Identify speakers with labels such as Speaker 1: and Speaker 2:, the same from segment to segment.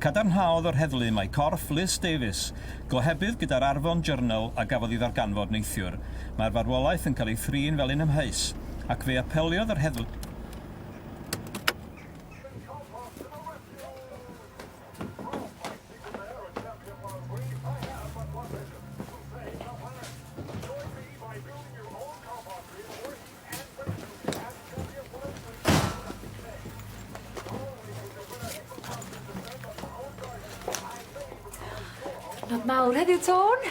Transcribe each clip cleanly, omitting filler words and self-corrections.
Speaker 1: Cadarnhaodd o'r heddlu mae corff Liz Davies, gohebydd gyda'r Arfon Journal a gafodd ei ddarganfod neithiwr. Mae'r farwolaeth yn cael ei thrin fel un ymheus, ac fe apeliodd yr heddlu...
Speaker 2: Not mawr heddiw, Tôn.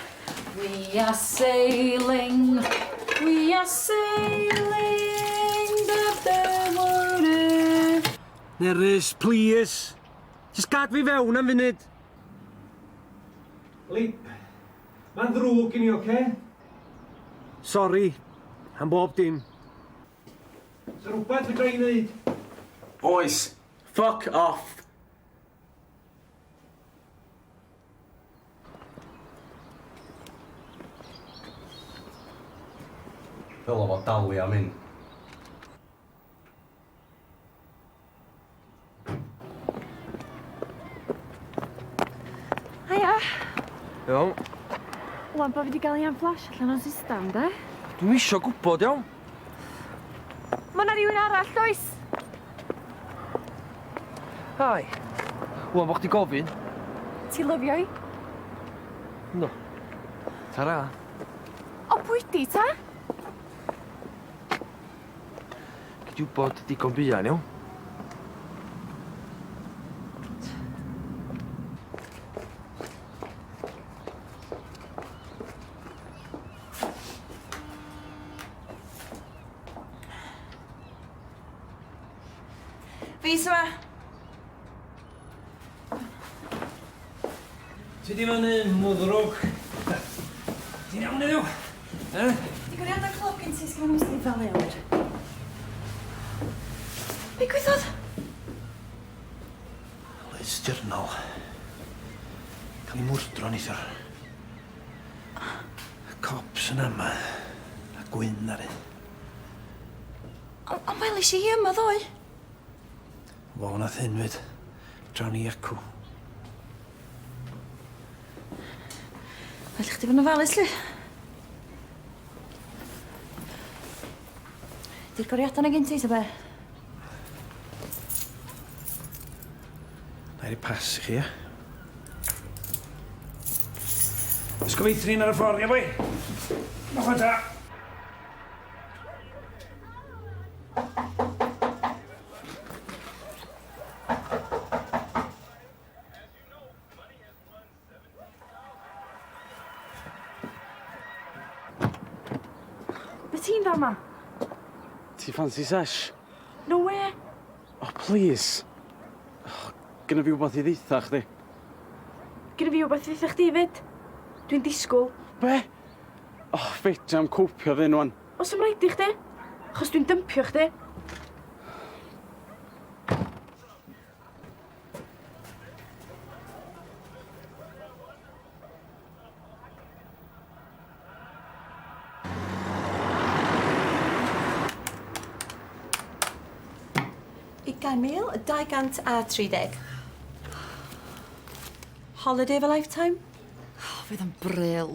Speaker 2: We are sailing the water.
Speaker 3: Nerys, please. Just gad fi fewn am funud.
Speaker 4: Lip, mae'n ddrwg i ni, oce?
Speaker 3: Sorry, am bob dim.
Speaker 4: Sa rhywbeth fi droi wneud?
Speaker 3: Oes, fuck off.
Speaker 5: Fel o fod dalu am hyn.
Speaker 2: Hiya.
Speaker 3: Iawn.
Speaker 2: Wan bo fi wedi gael ei flash allan o'n system, de?
Speaker 3: Dwi'n isio gwybod, iawn.
Speaker 2: Ma' 'na rywun arall, does?
Speaker 3: Hai. Wan bo chdi gofyn.
Speaker 2: Ti lyfio i?
Speaker 3: No. Tara.
Speaker 2: O, pwy di, ta?
Speaker 3: Gyd i'w bod digon buan, iawn.
Speaker 6: Fi sy'ma.
Speaker 4: Ti di fyny, mwddrwg. Ti'n iawn heddiw?
Speaker 6: Di gwiriad o'r clwb gen ti sgyn nhw'n styd fel ewyr. Be gwyddodd?
Speaker 5: Liz Journal. Cael ei mwrdro neithio'r... Cops yn yma. A gwyn ar un.
Speaker 6: Ond welis i hi yma ddoe.
Speaker 5: Fo nath hyn fyd. Drawn i acw.
Speaker 6: Fel chdi fod yn ofalus, li? Di'r goriadau na gen ti, ta be?
Speaker 5: Na i pas i chi, ia?
Speaker 4: Ysgofaethrin ar y ffordd, ia boi? Noch o ta.
Speaker 2: Be ti'n dda, ma?
Speaker 3: Ti fancy sesh?
Speaker 2: No way.
Speaker 3: Oh, please. Oh, gynna fi wbeth i ddeitha chdi.
Speaker 2: Gyda fi wbeth i ddeitha chdi fyd. Dwi'n disgwyl.
Speaker 3: Be? Oh, feit am cwpio ddyn wan.
Speaker 2: Os ym rhaid i chdi? Achos dwi'n dympio chdi.
Speaker 6: £230. Holiday of a lifetime?
Speaker 2: Oh, fydd yn bryl.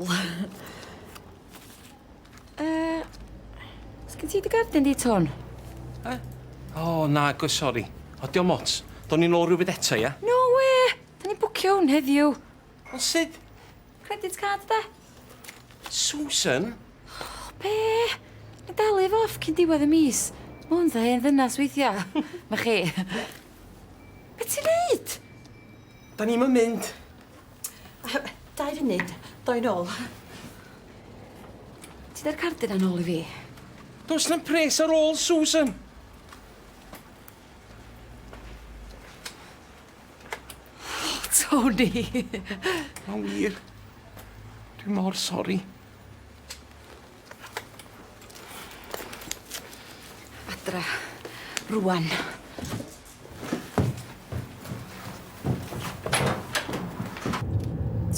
Speaker 2: Sgyn ti dy gardyn di, Tôn?
Speaker 5: O, na, go, sori. O, diolch mots. Do'n ni'n ôl rhywbeth eto, ia?
Speaker 2: No way! Da ni'n bwcio hwn heddiw.
Speaker 5: O, sut?
Speaker 2: Credit card, de?
Speaker 5: Susan?
Speaker 2: Be? Ni dalu fo off cyn diwedd y mis. Ma' hwn dda hen ddynas weithia. Ma' chi. Be ti'n neud?
Speaker 5: Da ni'n mynd.
Speaker 6: 2 funud, doi nôl.
Speaker 2: Ti da'r cardyn yn ôl i fi?
Speaker 5: Does na'n pres ar ôl, Susan.
Speaker 2: Tony.
Speaker 5: Ma'n wir. Dwi'n mor sori.
Speaker 2: Adra. Rwan.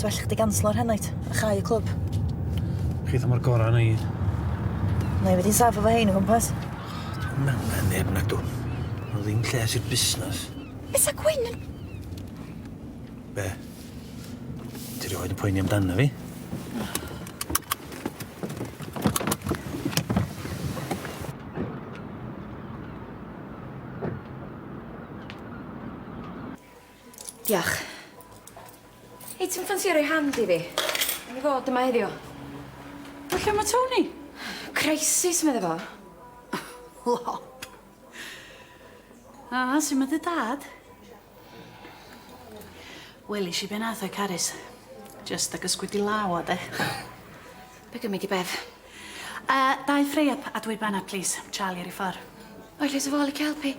Speaker 6: Swell chdi ganslo'r hennaid, a chau y clwb.
Speaker 5: Chyd am o'r gorau na i.
Speaker 6: Na i wedi safo fo hein o gwmpas.
Speaker 5: Dwi'n angen neb nag dw. Mae ddim lles i'r busnes.
Speaker 6: Be sa Gwyn yn...
Speaker 4: Be? Ti rioed yn poeni amdana fi?
Speaker 2: Diolch. Hei, ti'n ffansio roi hand i fi? Yn i fod yma heddiw.
Speaker 6: Lle mae Tony?
Speaker 2: Crisis, medde fo.
Speaker 6: Lop. Sy'n mae dy dad? Welis i ben ath o'i Caris. Just ag ysgwyd i law o, de.
Speaker 2: Be gymryd i beth?
Speaker 6: Dau ffrei up a dweud banna, please. Charlie ar ei ffordd.
Speaker 2: O'i lle sy fol i helpu?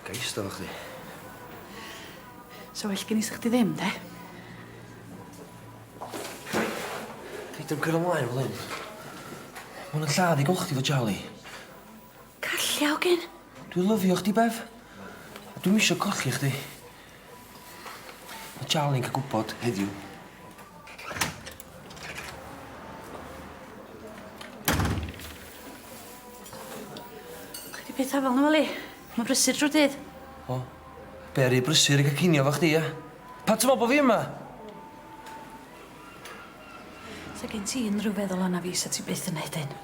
Speaker 5: Gaist o chdi.
Speaker 6: So well gen i sa'ch ti ddim, de?
Speaker 5: Rhaid yn cyrra ymlaen fel hyn. Mae'n yn lladd i golch ti fo Charlie.
Speaker 2: Calliaw gyn.
Speaker 5: Dwi'n lyfio chdi, Bev. A dwi'n misio colli chdi. Mae Charlie'n cael gwybod heddiw.
Speaker 6: Chdi beth afel na fel i? Mae brysur drwy dydd.
Speaker 5: O, beri brysur i gael cinio fo chdi, ia? Pa ti'n meddwl bo fi yma?
Speaker 6: Sa gen ti unrhyw feddwl yna fi sa ti byth yn neud hyn.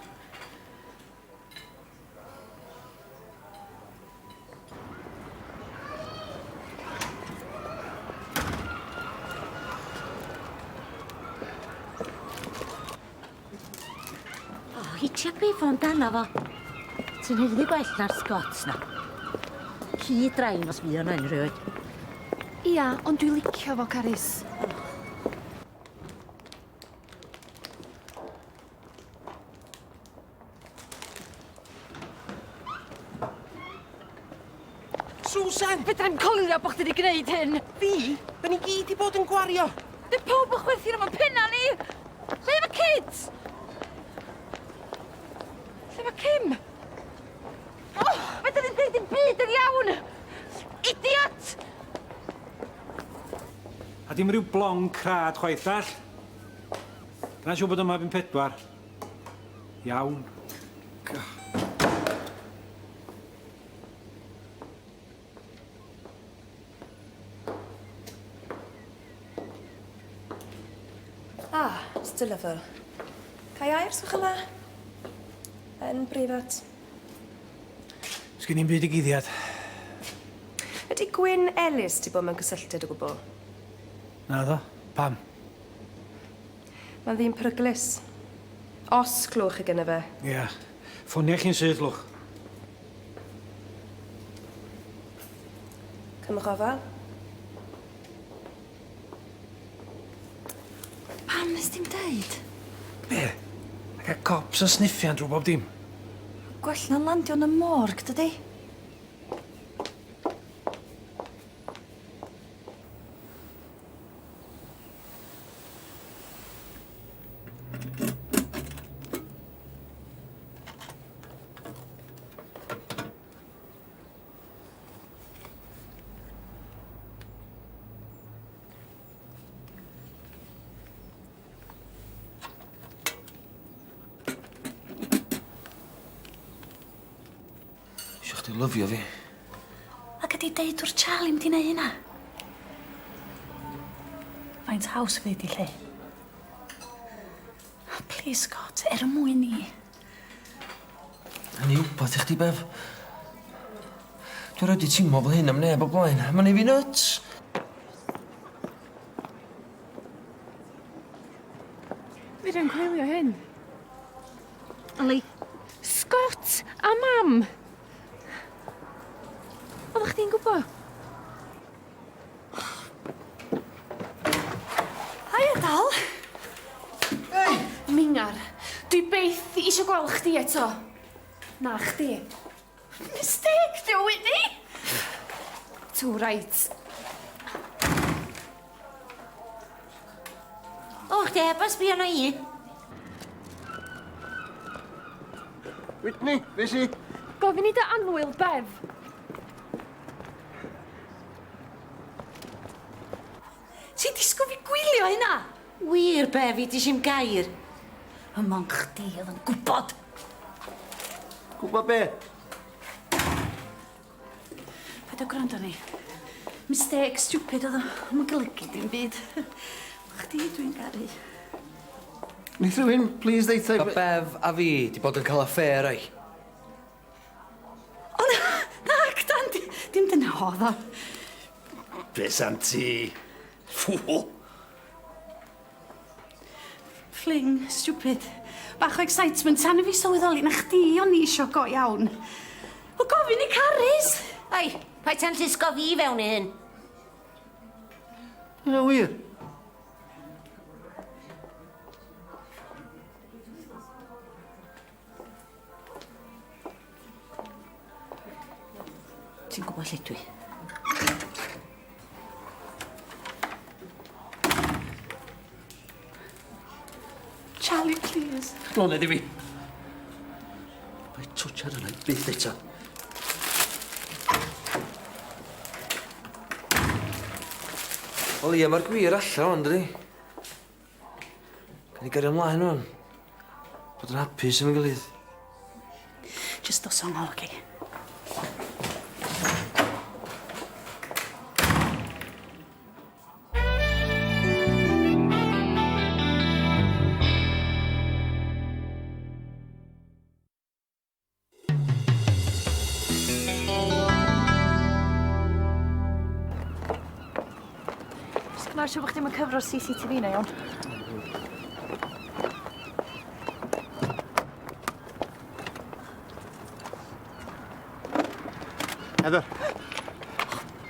Speaker 7: Hitio bifo amdano fo. Ti'n heddlu gwell na'r Scots na. Ci draen os fi o'n rhywyd.
Speaker 2: Ia, ond dwi'n licio fo, Caris.
Speaker 5: Susan!
Speaker 2: Fedrai'm colio bo chdi wedi gwneud hyn.
Speaker 5: Fi? Da ni gyd i bod yn gwario.
Speaker 2: Dy pob yn chwerthin am y penna ni. Lle efo kids? Lle efo Kim? Fedra ni'n deud yn byd yn iawn. Idiot!
Speaker 4: A dim rhyw blong crad chwaith all. Dyna siw bod yma byn 4. Iawn.
Speaker 8: Still level. Cai air, swch yma? Yn brifat.
Speaker 4: Sgyn i'n byd i gyddiad.
Speaker 8: Ydy Gwyn Ellis ti bod mewn cysylltiad o gwbl?
Speaker 4: Na ddo? Pam?
Speaker 8: Mae'n ddyn peryglus. Os clwch chi gyda fe.
Speaker 4: Ia. Ffonia chi'n syth, lwch.
Speaker 8: Cymwch ofal.
Speaker 6: Pam nes dim deud?
Speaker 4: Be? A gael cops yn sniffian drwy bob dim.
Speaker 6: Gwell na'n landio yn y morg, dydi?
Speaker 5: Isio chdi lyfio fi.
Speaker 6: Ac ydi deud wrth Charlie mynd i neud hynna? Faint haws fi di lle? Please, God, mwyn ni.
Speaker 5: A ni wbeth i chdi, Bev. Dwi'n rhaid i teimlo fel hyn am neb o blaen. Mae'n ei fi nuts.
Speaker 2: Fydd yn coelio hyn. Ali. Scott a mam. Oeddech chdi'n gwybod?
Speaker 6: Haia, Dal.
Speaker 2: Hei! Mingar, dwi byth eisiau gweld chdi eto. Na, chdi. Mistake, di o Whitney? Too right.
Speaker 7: O, chdi heb os bi yno i.
Speaker 9: Whitney, fe si?
Speaker 2: Gofyn i dy anwyl, Bev.
Speaker 6: Ti'n disgo fi gwylio hynna?
Speaker 7: Wir, Befi, di si'm gair.
Speaker 6: Y mon chdi oedd yn gwybod.
Speaker 9: Gwbod be?
Speaker 7: Paid o gwrando ni. Mistake stupid oedd o. Mae'n golygu dim byd. Chdi dwi'n garu.
Speaker 9: Wneith rhywun, please, ddeitha...
Speaker 5: O Bev a fi di bod yn cael affair ai.
Speaker 7: O na, Dan, dim dyna oedd o.
Speaker 9: Beth am ti? Ffwl!
Speaker 7: Fling, stupid. Bach o excitement tan i fi sylweddoli na chdi o'n i isio go iawn. O gofyn i Carys.
Speaker 10: Oi, paid ta'n llusgo fi fewn i hyn.
Speaker 9: Yna wir.
Speaker 7: Ti'n gwybod lle dwi? Charlie, please.
Speaker 9: Gloned i fi. Bai twtch ar yna, byth eto.
Speaker 5: Wel ie, mae'r gwir allan o'n dydi. Gan i gario ymlaen o'n. Bod yn hapus am ei gilydd.
Speaker 7: Just dos o'n ôl, okay?
Speaker 6: Mae'n siŵr bod chdi'n cyfro'r CCTV na iawn.
Speaker 9: Heather,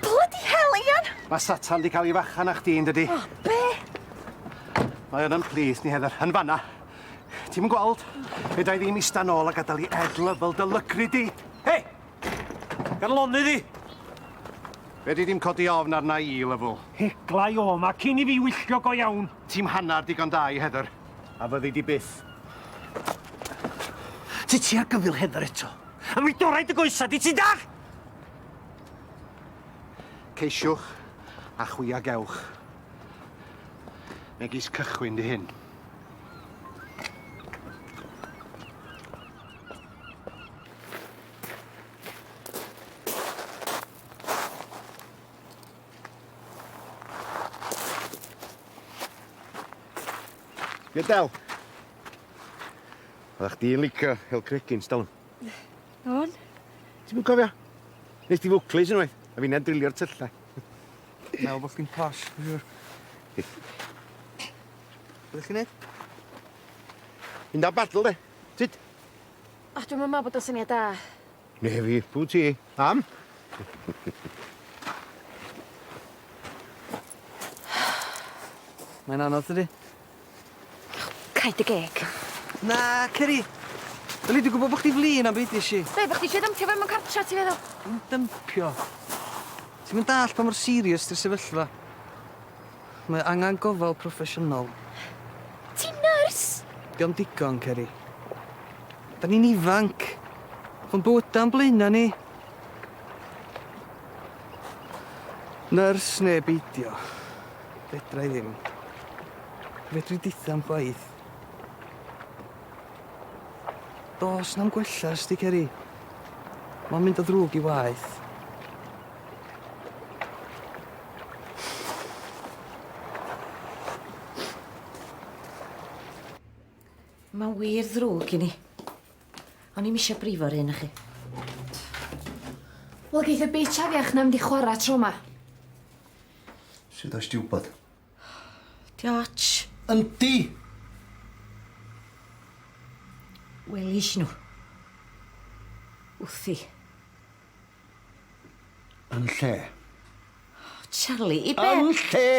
Speaker 6: Bloody hell, Ian!
Speaker 9: mae Satan di cael ei fachan a'ch di, dydi?
Speaker 6: O, be?
Speaker 9: Mae yn pleased ni, Heather, yn fanna. Ti'n yn gweld? Fydda i ddim ista nôl a gadael i Ed-level dy lygru di.
Speaker 4: Hei! Gan lonydd i!
Speaker 9: Fe di ddim codi ofn arna E-level.
Speaker 4: Heglau o, mae cyn i fi wyllio go iawn.
Speaker 9: Tîm hannar digon da i Heather, a fyddi di byth. Ti ar gyfil Heather eto?
Speaker 4: A mi dorau dy goesa, di ti dach?
Speaker 9: Ceisiwch a chwia gewch. Megis cychwyn di hyn. Gydel. Oeddech chdi'n licio hel cregyn, stalwn.
Speaker 6: On?
Speaker 9: Ti'n mynd cofio? Nes ti fwclis unwaith, a fi'n edrylio'r tyllau.
Speaker 5: Meddwl bod chdi'n posh, fi'n siŵr. Byddech chi'n neud?
Speaker 9: Mynd â badl, de. Tyd?
Speaker 6: O, dwi'n meddwl bod o syniad da.
Speaker 9: Ne fi, pw ti. Am?
Speaker 5: Mae'n anodd, ydi?
Speaker 6: Caid y geg.
Speaker 5: Na, Ceri. Dali, dwi'n gwybod bod chdi flin am beth isi.
Speaker 6: Be, bod chdi eisiau dympio fe mewn cartra, ti feddwl?
Speaker 5: Yn dympio. Ti'n mynd dall pa mor serious di'r sefyllfa. Mae angen gofal proffesiynol.
Speaker 6: Ti'n nyrs?
Speaker 5: Diolch digon, Ceri. Da ni'n ifanc. Fo'n bywyda'n blaena ni. Nyrs neu beidio. Fedra i ddim. Fedri ditha am gwaith. Dos na'n gwella, sti, Ceri. Mae'n mynd o ddrwg i waith.
Speaker 7: Mae'n wir ddrwg i ni. O'n i'n eisiau brifo'r un, chi.
Speaker 6: Wel, geith y bitch afiach na mynd i chwarae tro ma.
Speaker 9: Sut oes ti wybod?
Speaker 7: Dioch.
Speaker 9: Yndi!
Speaker 7: Welis nhw. Wthi.
Speaker 9: Yn lle?
Speaker 7: Charlie, i be?
Speaker 9: Yn lle!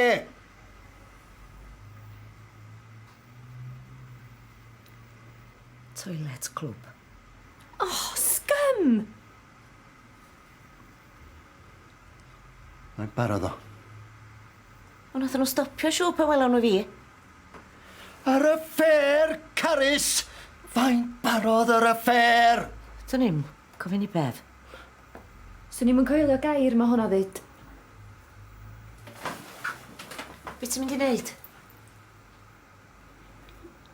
Speaker 7: Toilet clwb.
Speaker 6: Oh, scum!
Speaker 9: Mae'n barod o.
Speaker 7: Ond nath nhw stopio siw pe welon nhw fi.
Speaker 9: Ar y ffer, Carys! Fain barod ar y ffer!
Speaker 7: Dyn ni'm, cofyn i Bev.
Speaker 6: Swn ni'n coelio gair mae hwnna ddweud.
Speaker 7: Be ti'n mynd i wneud?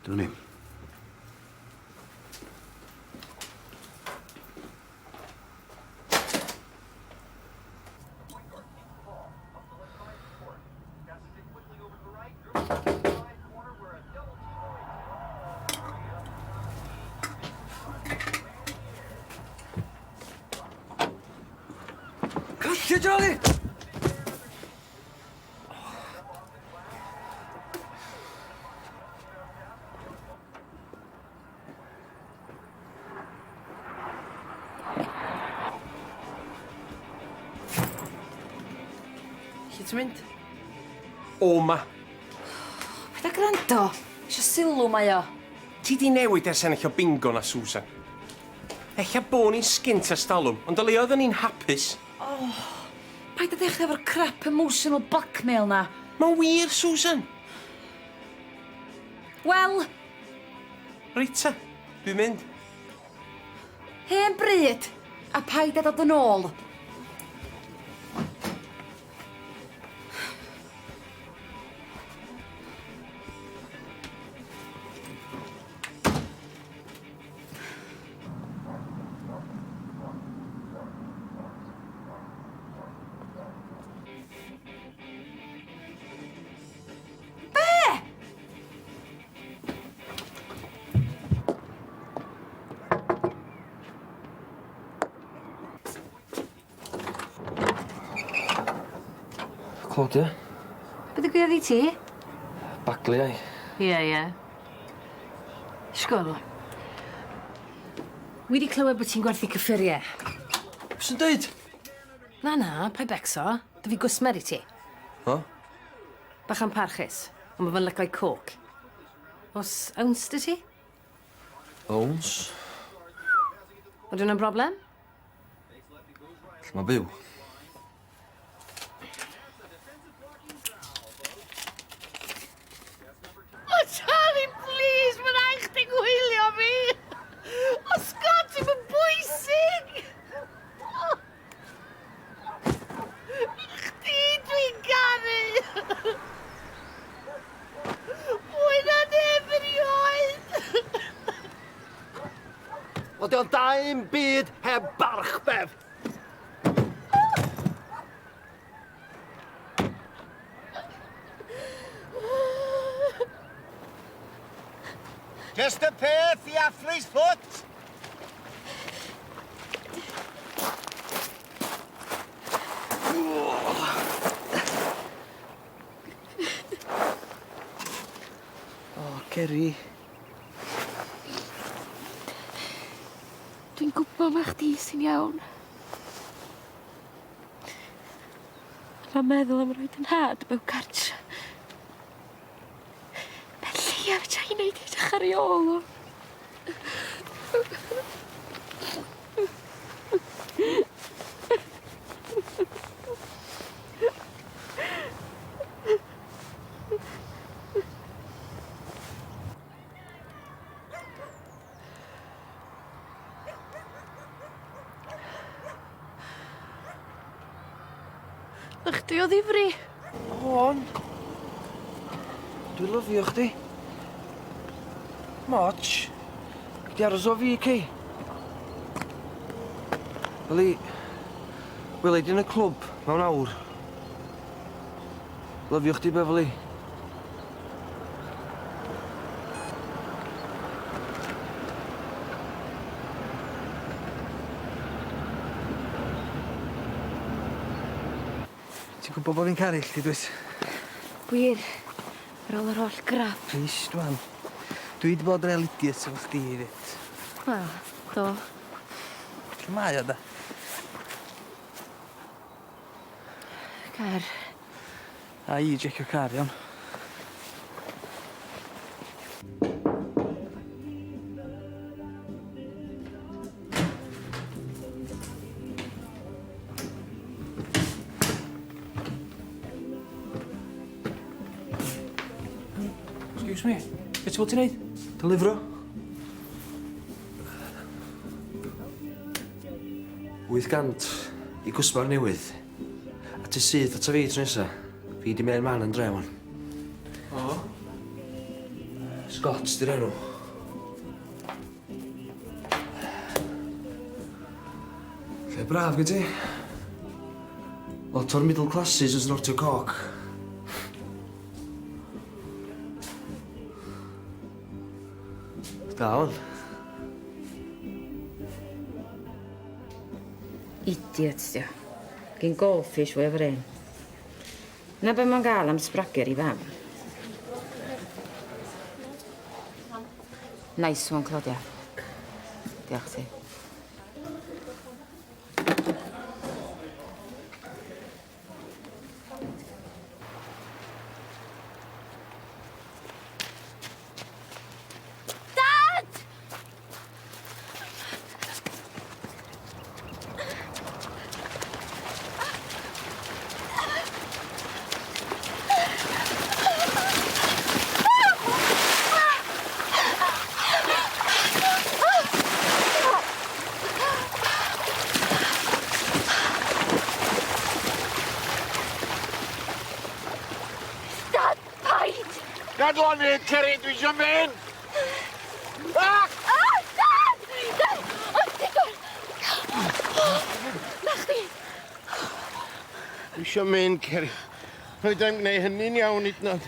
Speaker 9: Dwi'n ni'm.
Speaker 5: Lle, Charlie?
Speaker 8: Lle ti'n mynd?
Speaker 11: O ma.
Speaker 2: Pwyd grando. Isio sylw mae o.
Speaker 11: Ti di newid ers ennill o bingo na, Susan. Ella bo ni'n sgint ers talwm, ond o le oedden ni'n hapus.
Speaker 2: Paid a dechrau efo'r crap emotional blackmail na.
Speaker 11: Mae'n wir, Susan.
Speaker 2: Wel,
Speaker 11: Rita, dwi'n mynd.
Speaker 2: hen bryd. A paid a dod yn ôl.
Speaker 5: Claudia,
Speaker 2: Beth digwyddodd i ti?
Speaker 5: baglu ai.
Speaker 2: Ie. Sgol. Wedi clywed bod ti'n gwerthu cyffuriau.
Speaker 5: Sy'n dweud?
Speaker 8: Na, pa becso. Dy fi gwsmer i ti.
Speaker 5: O?
Speaker 8: Bach am parchus, ond mae fe'n lygo'i coc. Os ounce dy ti?
Speaker 5: Owns.
Speaker 8: Oedden nhw'n broblem?
Speaker 5: Lle mae byw?
Speaker 7: O, Charlie, please, mae'n rhaid chdi gwylio fi. O, Scott, ti'n mynd bwysig. Chdi dwi'n ganu. Mwy na neb erioed.
Speaker 9: Wel, di o'n da'n byd heb barch, Bev. Just a peth i athlete's foot.
Speaker 5: Geri.
Speaker 7: Dwi'n gwybod mae chdi sy'n iawn. Mae'n meddwl am roed yn had mewn cartra. Be lleia fe i wneud edrych ar ei ôl o. Na chdi o ddifri.
Speaker 5: On. Dwi'n lyfio chdi. Moch. Di aros o fi, Kay. Weli di yn y clwb mewn awr. Lyfio chdi, Beverly.
Speaker 12: Ti'n gwybod bod fi'n caru chdi, dweud?
Speaker 7: Wir, ar ôl yr holl grap.
Speaker 12: Rhys, dwan. Dwi wedi bod religious efo chdi, Rit.
Speaker 7: Wel, do.
Speaker 12: Lle mae o, da?
Speaker 7: Car.
Speaker 12: A i jecio car, iawn.
Speaker 4: Excuse me, beth ti'n neud?
Speaker 5: Delifro. 800 i gwsbar newydd. A ti syth at y fi tro nesa. Fi di mewn man yn dre wan. O? Scott, di'r enw. Lle braf gyda ti? Lot o'r middle classes yn snortio coc. Da hwn.
Speaker 8: Idiots, dio.
Speaker 2: Gyn goldfish fwy efo'r un. Na be ma'n gael am sbrager I fam. Nice one, Claudia. Diolch ti.
Speaker 9: Gad o'n mynd, Ceri, dwi eisiau mynd!
Speaker 6: Dad! Dad! O, digon! Na chdi!
Speaker 9: Dwi eisiau mynd, Ceri. Rhaid i'n gwneud hynny'n iawn hyd yn oed.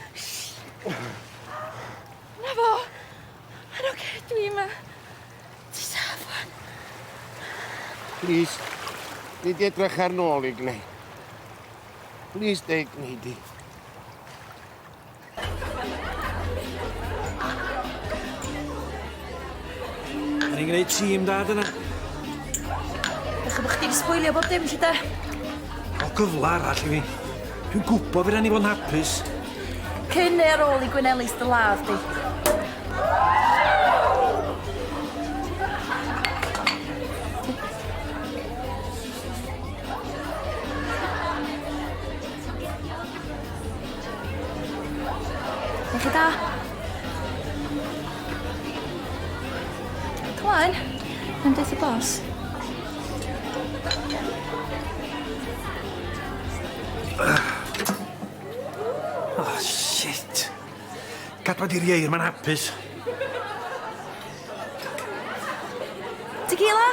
Speaker 6: Na fo! Yn oce, dwi yma. Ti saf.
Speaker 9: Please, ni di edrych ar nôl I gwneud. Please, deg ni di.
Speaker 4: Da ni'n gwneud tîm dad yna.
Speaker 6: Ych bod chdi wedi sbwylio bob dim, lle da?
Speaker 4: O gyfle arall I fi. Dwi'n gwybod fydd ni fod yn hapus.
Speaker 6: Cyn neu ar ôl I Gwynelis dy ladd di. Ych chi da? Claen, yn deith y bos.
Speaker 4: Oh, shit. Gadwad i'r ieir, ma'n hapus.
Speaker 6: Tequila?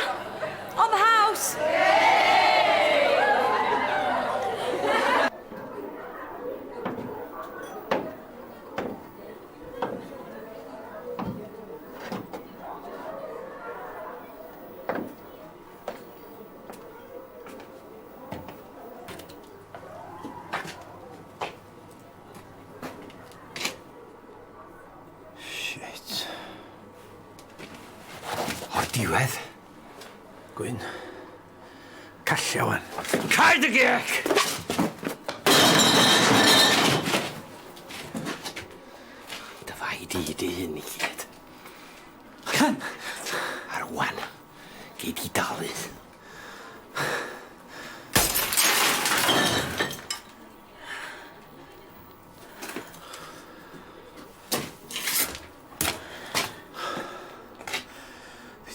Speaker 6: On the house!
Speaker 4: Shit. O, diwedd. Gwyn. Calla wan. Caid y gec! Dyfai di hyn I gyd. Can? Ar wan. Gei di dalydd.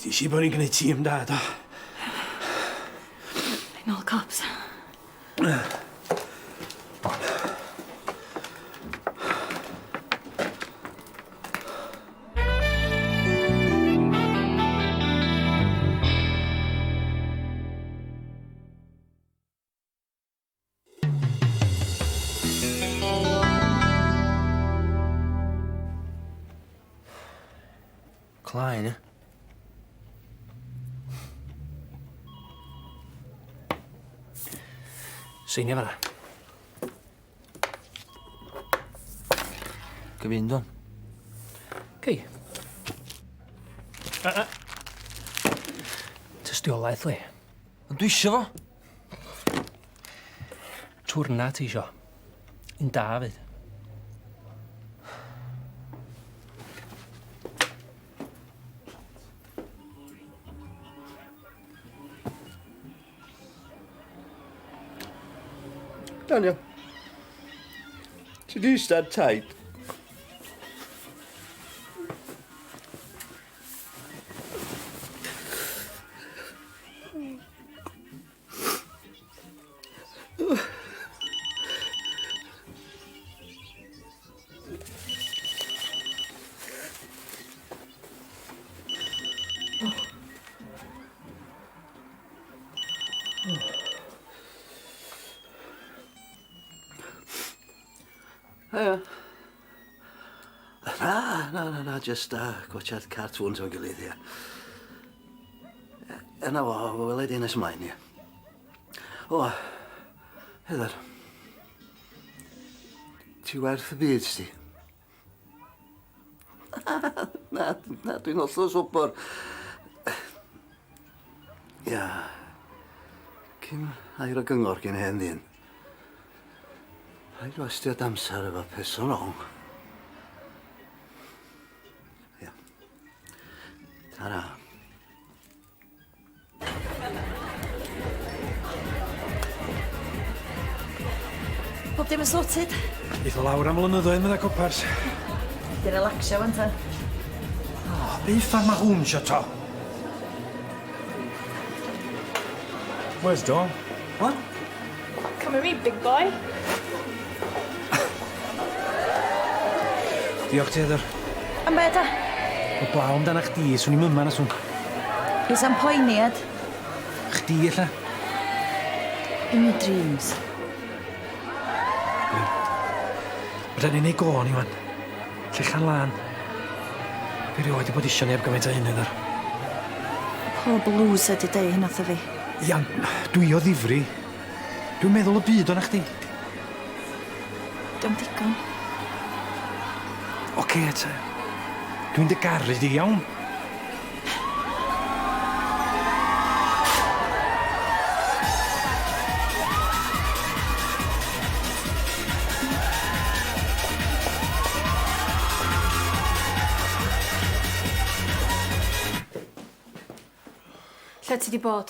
Speaker 4: Ti eisiau bod ni'n gwneud tîm dad o?
Speaker 6: Nôl cops.
Speaker 5: Claen, ie? Seinia fanna. Gyfyn, don.
Speaker 12: Gei. Tystiolaeth, le.
Speaker 5: Ond dwi isio fo.
Speaker 12: Twrna ti isio. Un da fyd.
Speaker 9: Daniel. Ti di Stad taid?
Speaker 12: Na, just gwachad cartoons o'r gilydd, ie. Yna fo, weled un ys mlaen, ie. O, Heather. Ti werth y byd, sti? na, dwi'n hollol swper. Ia. Cyn air o gyngor gen hen ddyn. Rhaid wastiad amser efo person ong. Ia. Ta-ra.
Speaker 6: Pob dim yn sorted.
Speaker 4: Eith o lawr am blynyddoedd mynd â copars.
Speaker 6: Di relaxio fan ta.
Speaker 4: Beth fan ma hwn sio to? Where's Dawn? What?
Speaker 6: Come with me, big boy.
Speaker 4: Diolch ti, Heather.
Speaker 6: Am beth ta?
Speaker 4: O blaw amdana chdi, swn i'n myma na swn.
Speaker 6: Is am poeniad.
Speaker 4: Chdi, illa?
Speaker 6: In my dreams.
Speaker 4: Rhaid ni'n neud go ni, wan. Llechan lan. Fi rioed i bod isio neb gymaint o hyn, Heather.
Speaker 6: Pob loser di deu hynna fi.
Speaker 4: Ian, dwi o ddifri. Dwi'n meddwl y byd o'na chdi.
Speaker 6: Dim digon.
Speaker 4: Oce, ta. Dwi'n dy garu di, iawn.
Speaker 8: Lle ti di bod?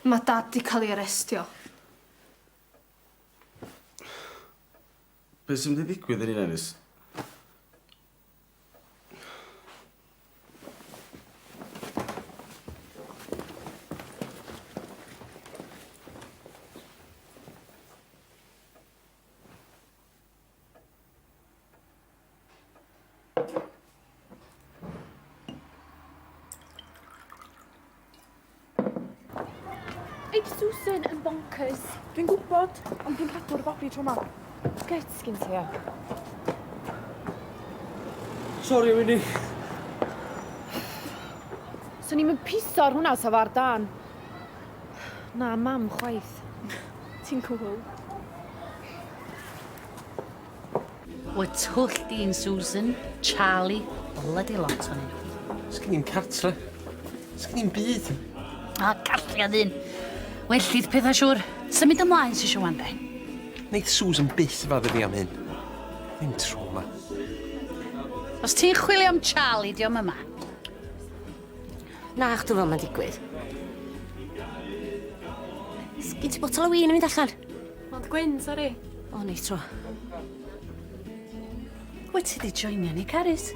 Speaker 8: Mae dad di cael ei arestio.
Speaker 3: Be sy'n mynd i ddigwydd yn un Enys?
Speaker 6: Eid Susan yn bonkers. Dwi'n gwybod, ond dwi'n cadw'r babi tro ma. Gret sgyn ti, ia.
Speaker 5: Sori, Winnie.
Speaker 6: So ni'n mynd piso ar hwnna sa far dan. Na, mam, chwaith. Ti'n cool.
Speaker 7: O twll di'n Susan, Charlie, bloody lot o'n nhw.
Speaker 11: Sgyn i'n cartre. Sgyn i'n byd.
Speaker 7: A galliad un. Wellid pethau siwr. Symud ymlaen sy'n siw ande.
Speaker 11: Neith Susan byth fadda fi am hyn. Ddim tro yma.
Speaker 7: Os ti'n chwilio am Charlie, diom yma.
Speaker 10: Na, ch, dwi'n fel ma'n digwydd. Sgyn ti botol o win yn mynd allan?
Speaker 6: Ond Gwyn, sori.
Speaker 10: O, neith tro.
Speaker 7: Wyt ti di joinio ni, Caris?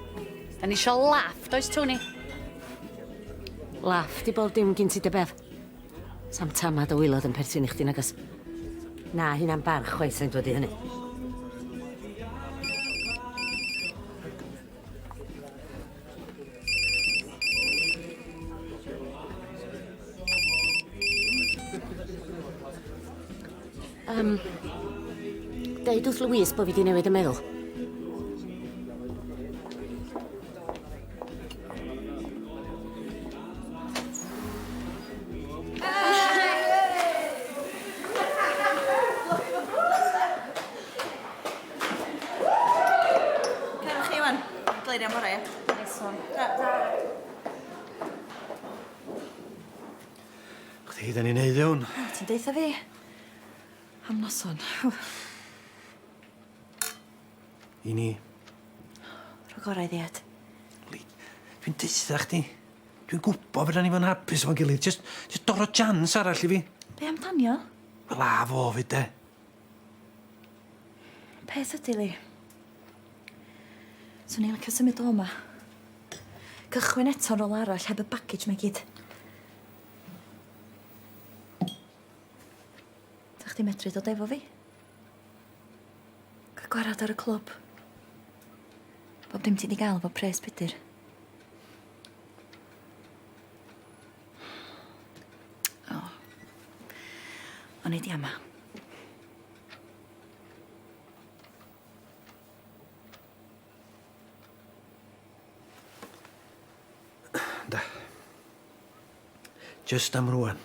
Speaker 7: Da ni isio laff, does Tony?
Speaker 10: Laff, di bob dim gyn ti dy beth. Sam tamad o wylod yn perthyn i chdi nagos. Na, hynna'n barch chwaith sa'n dod i hynny. Deud wrth Louise bod fi di newid y meddwl.
Speaker 3: Chdi, da ni'n neud hwn.
Speaker 6: Ti'n deitha fi? Am noson.
Speaker 3: I ni.
Speaker 6: Rho gorau ddiad.
Speaker 4: Dwi'n deitha chdi. Dwi'n gwybod fydda ni fo'n hapus efo'n gilydd. Just doro jans arall i fi.
Speaker 6: Be am Daniel?
Speaker 4: Wel a fo fyd de.
Speaker 6: Peth ydy li. Swn i'n licio symud o yma. Cychwyn eto rôl arall heb y baggage mae gyd. Ta chdi medru dod efo fi? Cael gwarad ar y clwb. Bob dim ti di gael efo pres bydyr. O. O'n i di ama.
Speaker 4: Da. Just am rwan.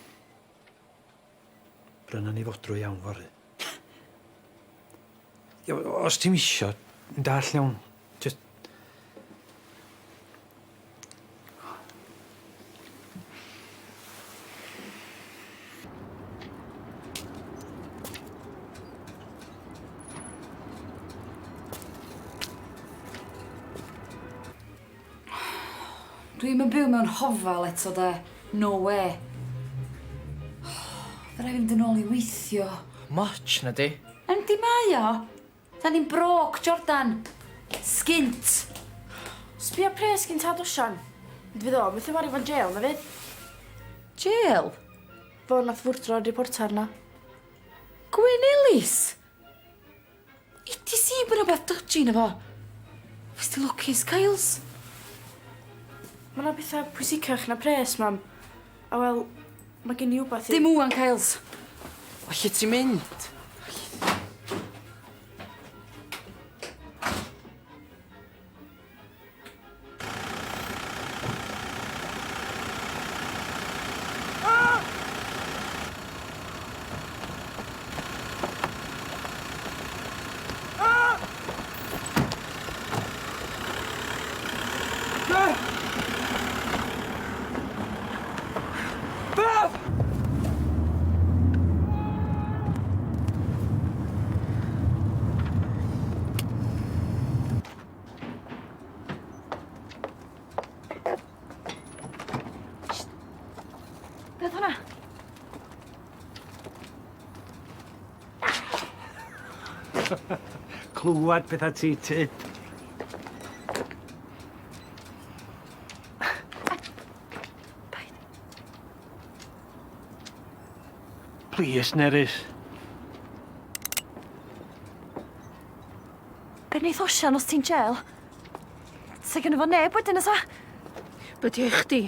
Speaker 4: Bryna ni fodrw iawn fory. Os ti'n isio, yn dall iawn. Just...
Speaker 2: Dwi'm yn byw mewn hofal eto de. No way. Fe rai fynd yn ôl i weithio.
Speaker 13: Much na di.
Speaker 2: Yndi mae o. Da ni'n broc, Jordan. Sgint.
Speaker 6: Sbio pres gyn tad osian. Fydd o, beth yw ar ifan jail, na fyd?
Speaker 2: Jail?
Speaker 6: Fo nath fwrdro'r reporter na.
Speaker 2: Gwyn Ellis? Idi si bod yna beth dodgy na fo. Fes ti lwcus, Kyles?
Speaker 6: Mae yna bethau pwysicach na pres, mam. A wel, mae gen i wbath i...
Speaker 2: Dim wwan, Kyles.
Speaker 13: O lle ti'n mynd?
Speaker 6: Beth hwnna?
Speaker 4: Clywad beth ti, Tip. Please, Nerys.
Speaker 6: Be wneith osian os ti'n jail? Sa gynnu fo neb wedyn ysa?
Speaker 7: Byddi eich di?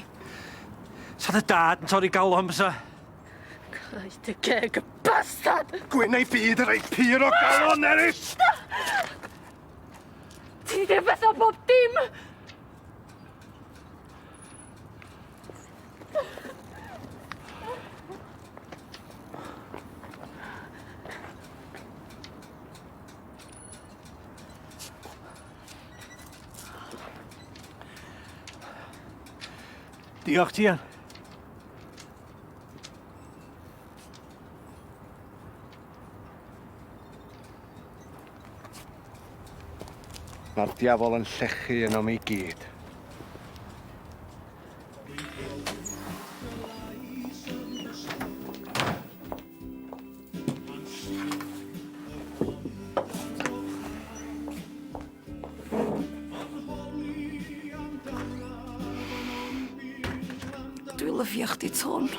Speaker 4: Sa dy dad yn torri galon bysa?
Speaker 7: Coed y geg y bastard!
Speaker 9: Gwyn ei byd yr ei pyr o galon, Nerys!
Speaker 6: Ti'n gwneud beth o bob dim!
Speaker 4: Diolch ti, Ian.
Speaker 9: Mae'r diafol yn llechu yn o'm i gyd.
Speaker 2: Dwi'n lyfio chdi, Tôn.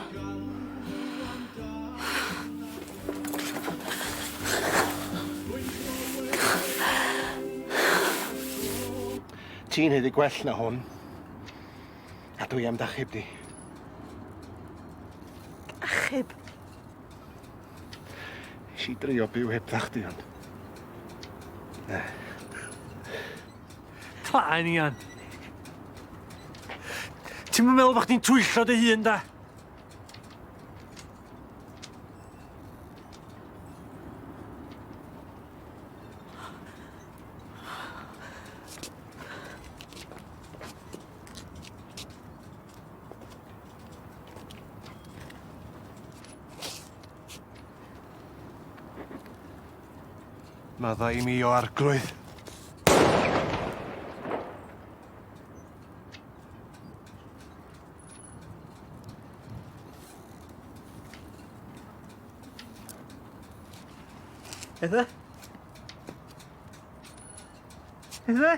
Speaker 9: Ti'n hyddi gwell na hwn. A dwi am dachub di.
Speaker 7: Achub?
Speaker 9: Nes i drio byw heb ddachdi, ond...
Speaker 4: Claen, Ian. Ti'n meddwl bod chdi'n twyllo dy hun, da?
Speaker 9: Maddai mi o arglwydd.
Speaker 4: Edda? Edda?